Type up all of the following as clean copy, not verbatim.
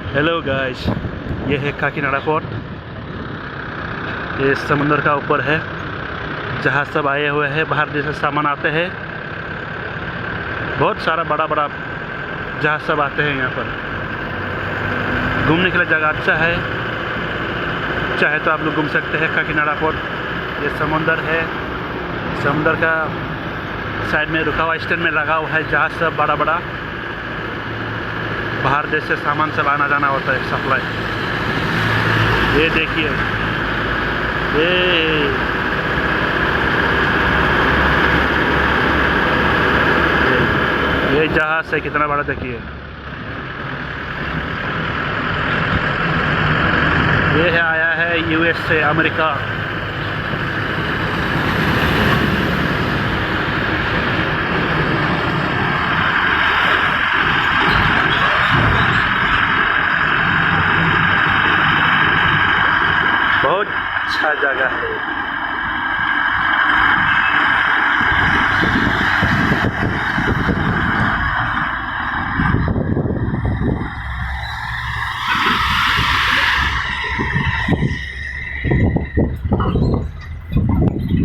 Hello guys, ये है Kakinada port. ये समुंदर का ऊपर है जहाँ सब आए हुए हैं, बाहर देश से सामान आते हैं। बहुत सारा बड़ा बड़ा जहाज सब आते हैं यहाँ पर। घूमने के लिए जगह अच्छा है, चाहे तो आप लोग घूम सकते हैं काकीनाडा पोर्ट। ये समुंदर है, समुंदर का साइड में रुका हुआ स्टैंड में लगा हुआ है जहाज सब बड़ा बड़ा। बाहर देश से सामान सब आना जाना होता है, सप्लाई। ये देखिए, ये जहाज है, कितना बड़ा देखिए। ये है आया है यूएस से, अमेरिका। बहुत अच्छा जगह है।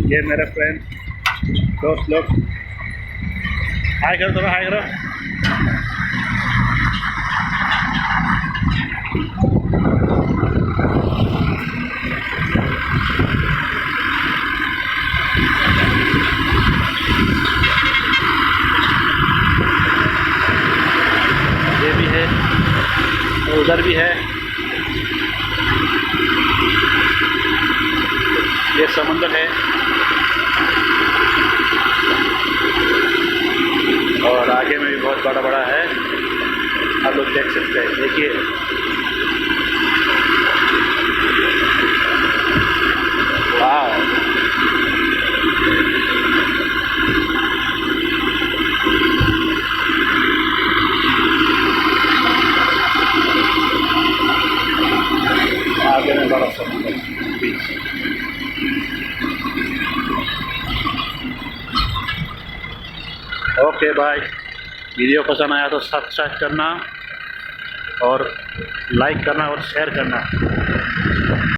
ये मेरे फ्रेंड दोस्त लोग, हाय करो, थोड़ा हाय करो। ये भी है और उधर भी है। ये समुंदर है और आगे में भी बहुत बड़ा बड़ा है, आप लोग देख सकते हैं। देखिए, वाह, आगे में बड़ा समुंदर बीच। Okay bye. वीडियो पसंद आया तो सब्सक्राइब करना और लाइक करना और शेयर करना।